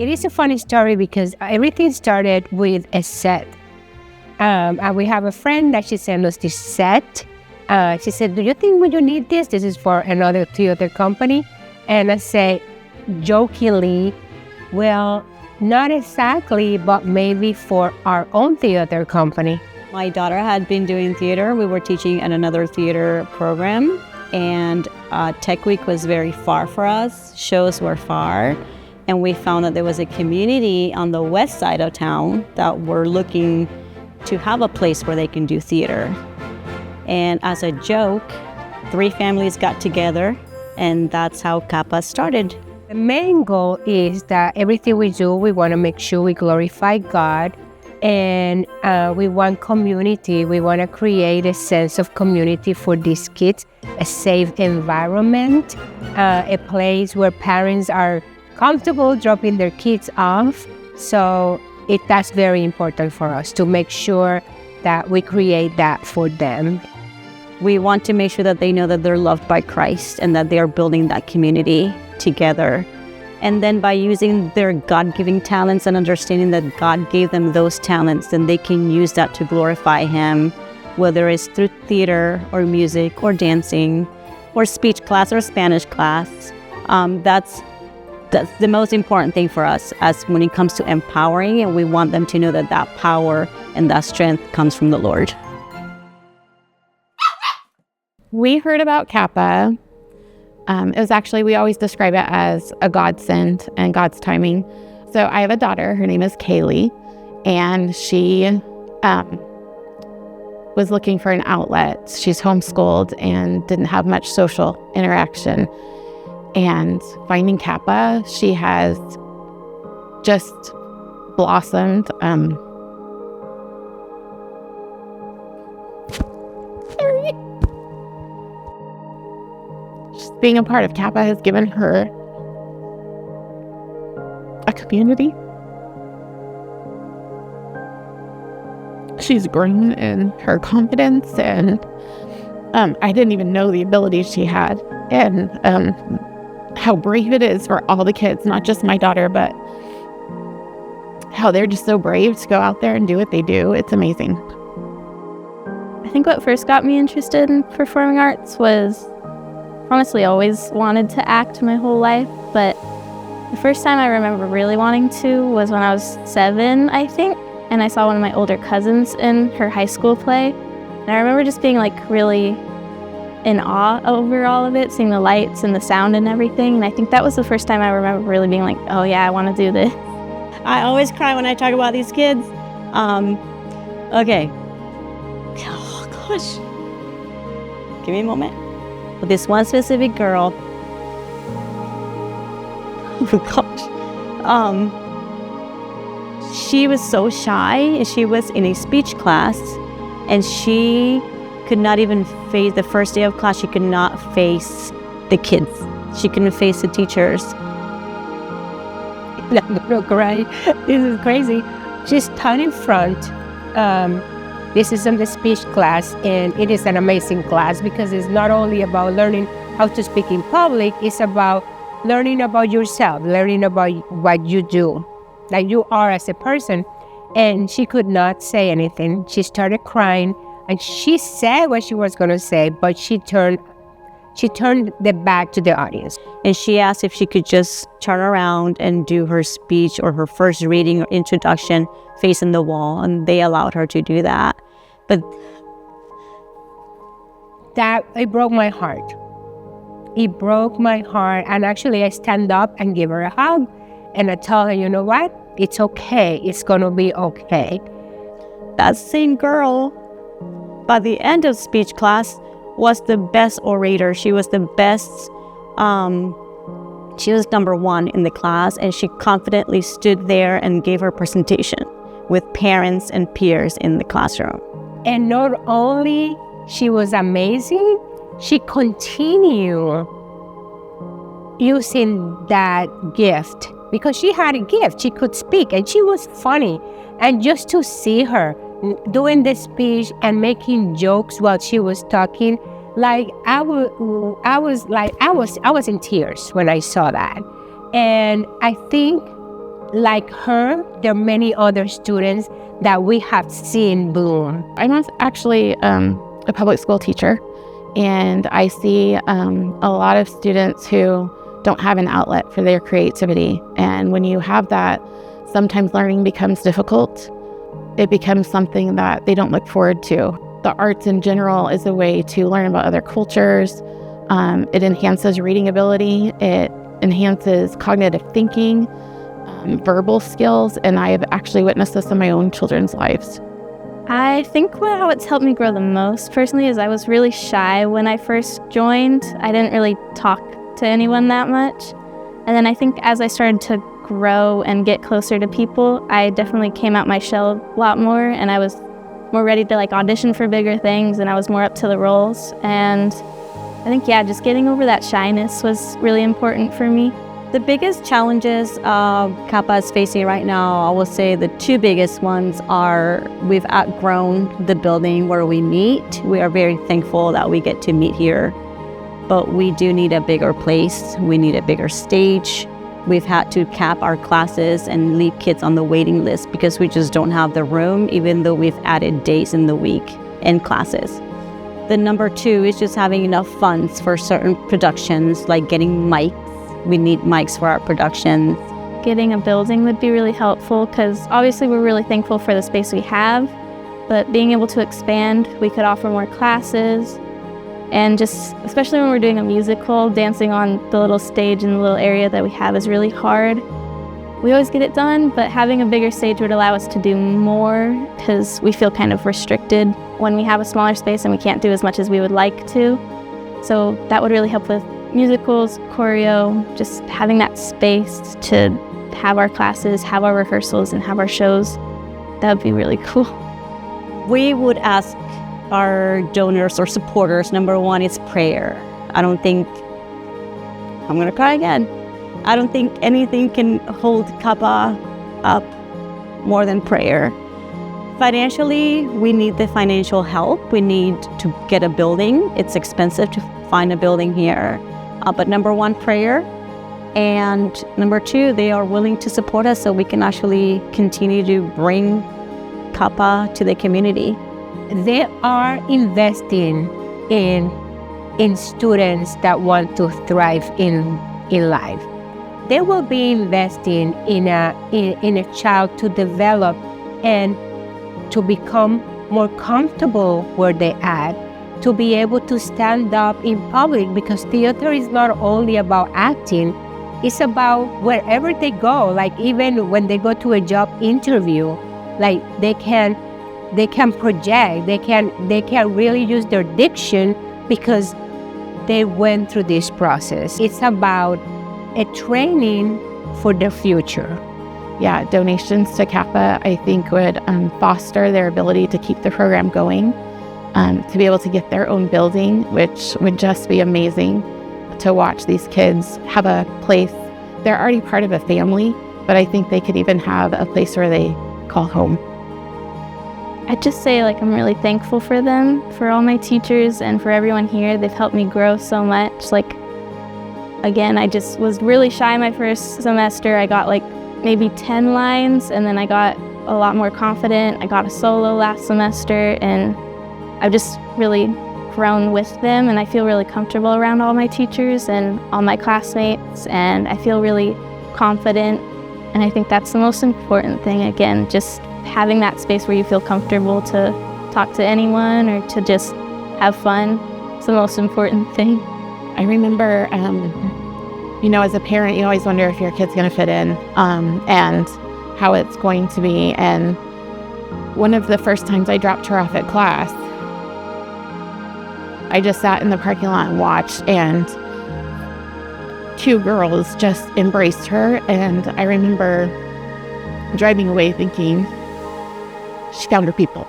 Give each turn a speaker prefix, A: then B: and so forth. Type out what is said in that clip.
A: It is a funny story because everything started with a set. And we have a friend that she sent us this set. She said, do you think when you need this? This is for another theater company. And I say, jokingly, well, not exactly, but maybe for our own theater company.
B: My daughter had been doing theater. We were teaching at another theater program, and Tech Week was very far for us. Shows were far, and we found that there was a community on the west side of town that were looking to have a place where they can do theater. And as a joke, 3 families got together, and that's how Capa started.
A: The main goal is that everything we do, we want to make sure we glorify God, and we want community. We want to create a sense of community for these kids, a safe environment, a place where parents are comfortable dropping their kids off. So that's very important for us to make sure that we create that for them.
B: We want to make sure that they know that they're loved by Christ and that they are building that community together. And then by using their God-given talents and understanding that God gave them those talents, then they can use that to glorify Him, whether it's through theater or music or dancing or speech class or Spanish class. That's the most important thing for us as when it comes to empowering, and we want them to know that that power and that strength comes from the Lord.
C: We heard about Capa. It was actually, we always describe it as a godsend and God's timing. So I have a daughter, her name is Kaylee, and she was looking for an outlet. She's homeschooled and didn't have much social interaction. And finding Capa, she has just blossomed. Just being a part of Capa has given her a community. She's grown in her confidence, and I didn't even know the ability she had, and how brave it is for all the kids, not just my daughter, but how they're just so brave to go out there and do what they do. It's amazing.
D: I think what first got me interested in performing arts was, honestly, always wanted to act my whole life, but the first time I remember really wanting to was when I was 7, I think, and I saw one of my older cousins in her high school play, and I remember just being like really in awe over all of it, seeing the lights and the sound and everything, and I think that was the first time I remember really being like, oh yeah, I want to do this.
B: I always cry when I talk about these kids. Okay. Oh gosh. Give me a moment. With this one specific girl. Oh gosh. She was so shy, and she was in a speech class, and she could not even face the first day of class. She could not face the kids. She couldn't face the teachers.
A: I'm gonna cry. This is crazy. She's standing in front. This is in the speech class, and it is an amazing class because it's not only about learning how to speak in public, it's about learning about yourself, learning about what you do, like you are as a person. And she could not say anything. She started crying, and she said what she was going to say, but she turned the back to the audience.
B: And she asked if she could just turn around and do her speech or her first reading or introduction facing the wall, and they allowed her to do that. But
A: that, it broke my heart. It broke my heart, and actually I stand up and give her a hug, and I tell her, you know what? It's okay. It's going to be okay.
B: That same girl, by the end of speech class, was the best orator. She was the best, she was number 1 in the class, and she confidently stood there and gave her presentation with parents and peers in the classroom.
A: And not only she was amazing, she continued using that gift because she had a gift. She could speak, and she was funny. And just to see her doing the speech and making jokes while she was talking, like I was in tears when I saw that. And I think like her, there are many other students that we have seen bloom.
C: I'm actually a public school teacher, and I see a lot of students who don't have an outlet for their creativity. And when you have that, sometimes learning becomes difficult. It becomes something that they don't look forward to. The arts in general is a way to learn about other cultures. It enhances reading ability. It enhances cognitive thinking, verbal skills, and I have actually witnessed this in my own children's lives.
D: I think how it's helped me grow the most personally is I was really shy when I first joined. I didn't really talk to anyone that much. And then I think as I started to grow and get closer to people, I definitely came out my shell a lot more, and I was more ready to audition for bigger things, and I was more up to the roles. And I think, just getting over that shyness was really important for me.
B: The biggest challenges Capa is facing right now, I will say the two biggest ones are we've outgrown the building where we meet. We are very thankful that we get to meet here, but we do need a bigger place. We need a bigger stage. We've had to cap our classes and leave kids on the waiting list because we just don't have the room, even though we've added days in the week in classes. The number two is just having enough funds for certain productions, like getting mics. We need mics for our productions.
D: Getting a building would be really helpful because obviously we're really thankful for the space we have, but being able to expand, we could offer more classes. And just, especially when we're doing a musical, dancing on the little stage in the little area that we have is really hard. We always get it done, but having a bigger stage would allow us to do more because we feel kind of restricted when we have a smaller space and we can't do as much as we would like to. So that would really help with musicals, choreo, just having that space to have our classes, have our rehearsals, and have our shows. That would be really cool.
B: We would ask our donors or supporters, number one is prayer. I'm gonna cry again. I don't think anything can hold Capa up more than prayer. Financially, we need the financial help. We need to get a building. It's expensive to find a building here. But number one, prayer. And number two, they are willing to support us so we can actually continue to bring Capa to the community.
A: They are investing in students that want to thrive in life. They will be investing in a child to develop and to become more comfortable where they at, to be able to stand up in public, because theater is not only about acting, it's about wherever they go, like even when they go to a job interview, like they can project, they can really use their diction because they went through this process. It's about a training for the future.
C: Yeah, donations to Capa, I think, would foster their ability to keep the program going, to be able to get their own building, which would just be amazing to watch these kids have a place. They're already part of a family, but I think they could even have a place where they call home.
D: I'd just say I'm really thankful for them, for all my teachers and for everyone here. They've helped me grow so much. Again, I just was really shy my first semester. I got maybe 10 lines, and then I got a lot more confident. I got a solo last semester, and I've just really grown with them, and I feel really comfortable around all my teachers and all my classmates, and I feel really confident, and I think that's the most important thing. Again, just having that space where you feel comfortable to talk to anyone or to just have fun is the most important thing.
C: I remember, as a parent, you always wonder if your kid's going to fit in and how it's going to be. And one of the first times I dropped her off at class, I just sat in the parking lot and watched, and two girls just embraced her. And I remember driving away thinking, she found her people.